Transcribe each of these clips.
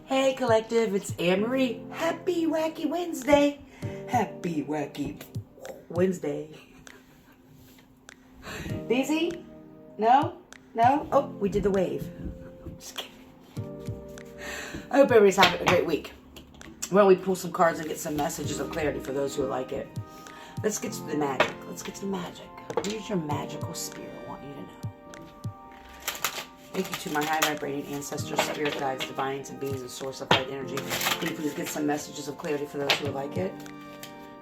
Hey collective, it's Anne-Marie. Happy Wacky Wednesday. Happy Wacky Wednesday. Daisy? No? No? Oh, we did the wave. Just kidding. I hope everybody's having a great week. Why don't we pull some cards and get some messages of clarity for those who like it. Let's get to the magic. Here's your magical spirit I want you to know. Thank you to my high vibrating ancestors, spirit guides, divines, and beings, and source of light energy. Can you please get some messages of clarity for those who like it?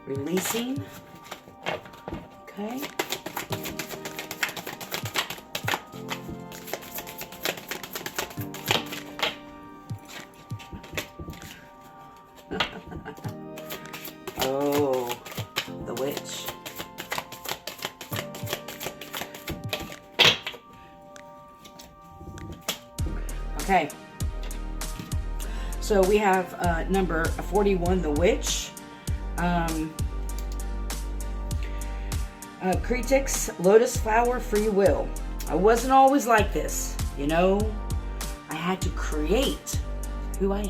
Releasing. Okay. Oh, the witch. Okay, so we have number 41, the witch. Critics, lotus flower, free will. I wasn't always like this, you know. I had to create who I am.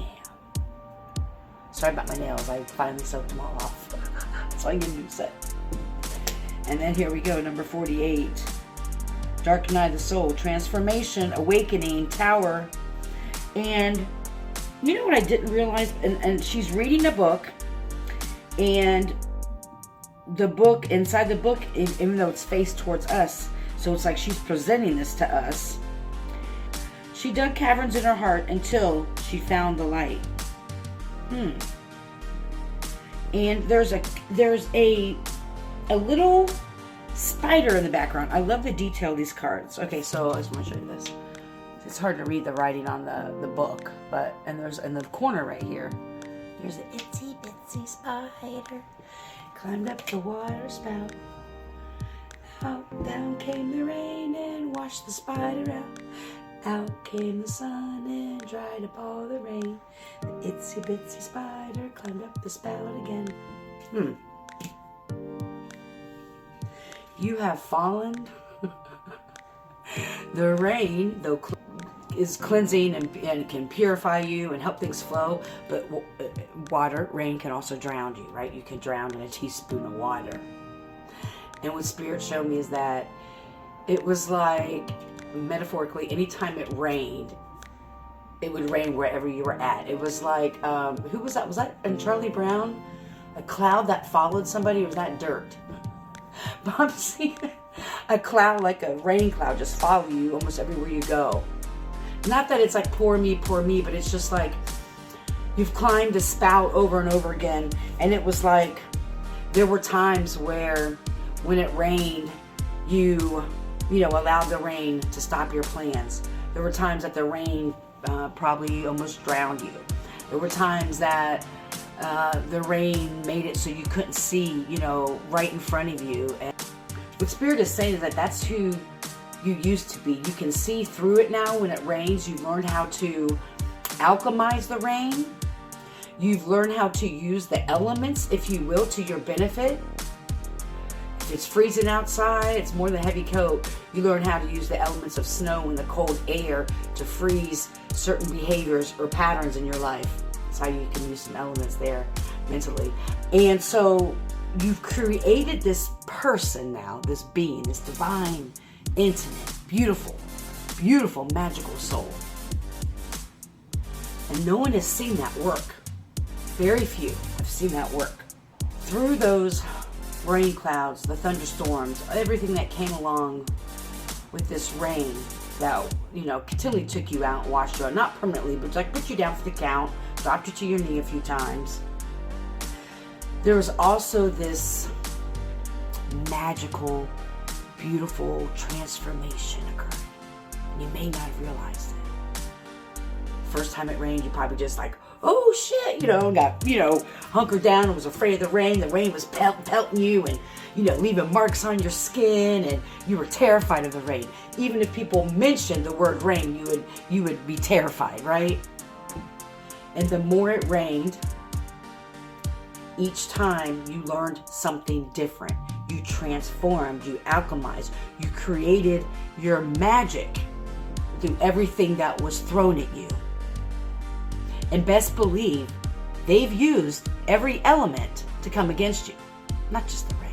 Sorry about my nails. I finally soaked them all off. So I get a new set. And then here we go, number 48. Dark Night of the Soul, transformation, awakening, tower. And you know what I didn't realize? And she's reading a book, and the book, inside the book, even though it's faced towards us, so it's like she's presenting this to us. She dug caverns in her heart until she found the light. And there's a little spider in the background. I love the detail of these cards. Okay, so I just want to show you this. It's hard to read the writing on the book, and there's in the corner right here, there's an itsy bitsy spider climbed up the water spout. Out down came the rain and washed the spider out. Out came the sun and dried up all the rain. The itsy bitsy spider climbed up the spout again. You have fallen. The rain, though, is cleansing and can purify you and help things flow, but rain can also drown you, right? You can drown in a teaspoon of water. And what Spirit showed me is that it was like, metaphorically, anytime it rained, it would rain wherever you were at. It was like, who was that? Was that in Charlie Brown? A cloud that followed somebody, or was that dirt? But I'm seeing a cloud, like a rain cloud, just follow you almost everywhere you go. Not that it's like poor me, but it's just like you've climbed a spout over and over again. And it was like there were times where when it rained, you allowed the rain to stop your plans. There were times that the rain probably almost drowned you. There were times that the rain made it so you couldn't see, right in front of you. And what Spirit is saying is that that's who you used to be. You can see through it now when it rains. You've learned how to alchemize the rain. You've learned how to use the elements, if you will, to your benefit. If it's freezing outside, it's more than a heavy coat. You learn how to use the elements of snow and the cold air to freeze certain behaviors or patterns in your life. That's how you can use some elements there mentally. And so you've created this person now, this being, this divine, intimate, beautiful, magical soul. And no one has seen that work. Very few have seen that work. Through those rain clouds, the thunderstorms, everything that came along with this rain that, continually took you out and washed you out. Not permanently, but like put you down for the count, dropped you to your knee a few times. There was also this magical, beautiful transformation occurring. You may not have realized it. First time it rained, you probably just like, oh shit, got, hunkered down and was afraid of the rain. The rain was pelting you and, leaving marks on your skin, and you were terrified of the rain. Even if people mentioned the word rain, you would be terrified, right? And the more it rained, each time you learned something different. You transformed, you alchemized, you created your magic through everything that was thrown at you. And best believe they've used every element to come against you. Not just the rain.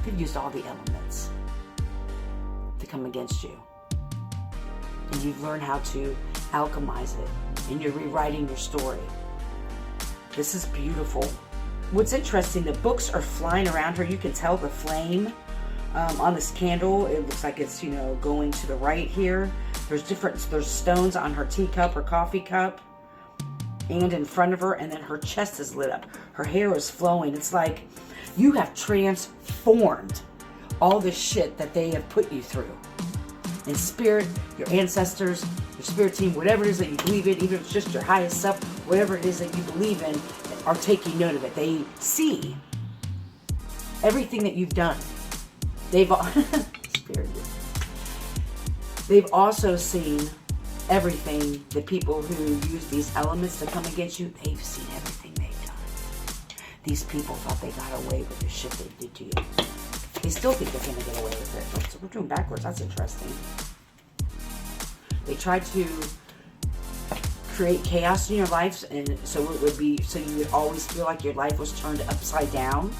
They've used all the elements to come against you. And you've learned how to alchemize it. And you're rewriting your story. This is beautiful. What's interesting, the books are flying around her. You can tell the flame on this candle. It looks like it's, going to the right here. There's stones on her teacup or coffee cup and in front of her, and then her chest is lit up. Her hair is flowing. It's like you have transformed all this shit that they have put you through. In spirit, your ancestors, your spirit team, whatever it is that you believe in, even if it's just your highest self, whatever it is that you believe in, are taking note of it. They see everything that you've done. They've also seen everything, the people who use these elements to come against you, they've seen everything they've done. These people thought they got away with the shit they did to you. They still think they're going to get away with it. So we're doing backwards. That's interesting. They tried to create chaos in your life, and so you would always feel like your life was turned upside down.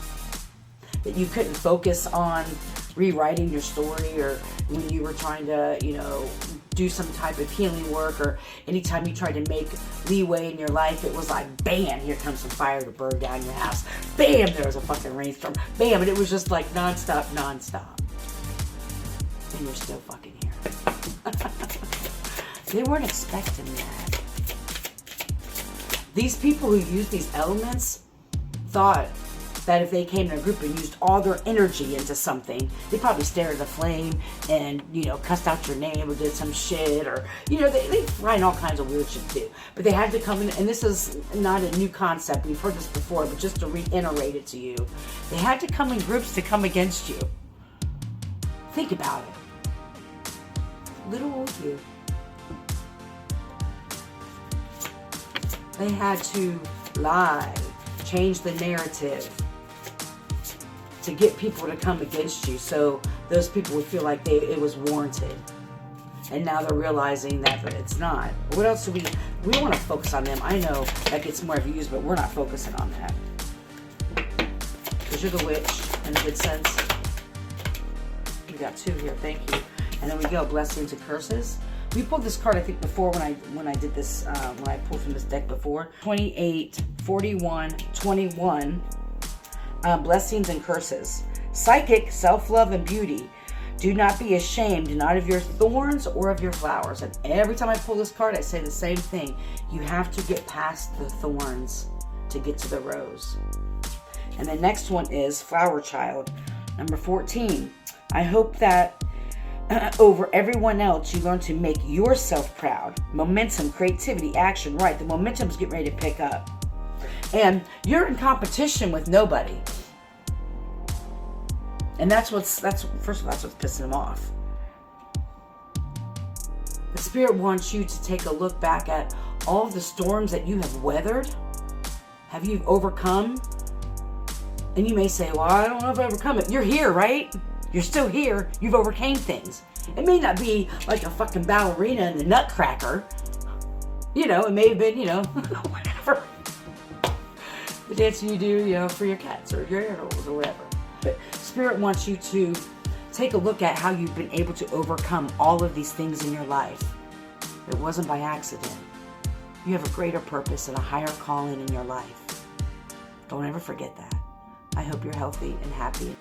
That you couldn't focus on rewriting your story, or when you were trying to, do some type of healing work, or anytime you tried to make leeway in your life, it was like, bam, here comes some fire to burn down your house. Bam, there was a fucking rainstorm. Bam, and it was just like nonstop. And you're still fucking here. They weren't expecting that. These people who use these elements thought that if they came in a group and used all their energy into something, they probably stared at the flame and, cussed out your name or did some shit, or, they find all kinds of weird shit too. But they had to come in, and this is not a new concept, we've heard this before, but just to reiterate it to you, they had to come in groups to come against you. Think about it. Little old you. They had to lie, change the narrative, to get people to come against you, so those people would feel like it was warranted. And now they're realizing that it's not. What else do we want to focus on them? I know that gets more views, but we're not focusing on that. Because you're the witch, in a good sense. We got 2 here, thank you. And then we go, blessings and curses. We pulled this card, I think, before when I did this, when I pulled from this deck before. 28, 41, 21. Blessings and curses. Psychic, self-love, and beauty. Do not be ashamed, not of your thorns or of your flowers. And every time I pull this card, I say the same thing. You have to get past the thorns to get to the rose. And the next one is Flower Child, number 14. I hope that over everyone else, you learn to make yourself proud. Momentum, creativity, action. Right, the momentum's getting ready to pick up. And you're in competition with nobody. And that's what's pissing them off. The Spirit wants you to take a look back at all the storms that you have weathered. Have you overcome? And you may say, well, I don't know if I overcome it. You're here, right? You're still here. You've overcame things. It may not be like a fucking ballerina in the Nutcracker. It may have been, whatever. The dancing you do, for your cats or your animals or whatever. But Spirit wants you to take a look at how you've been able to overcome all of these things in your life. It wasn't by accident. You have a greater purpose and a higher calling in your life. Don't ever forget that. I hope you're healthy and happy.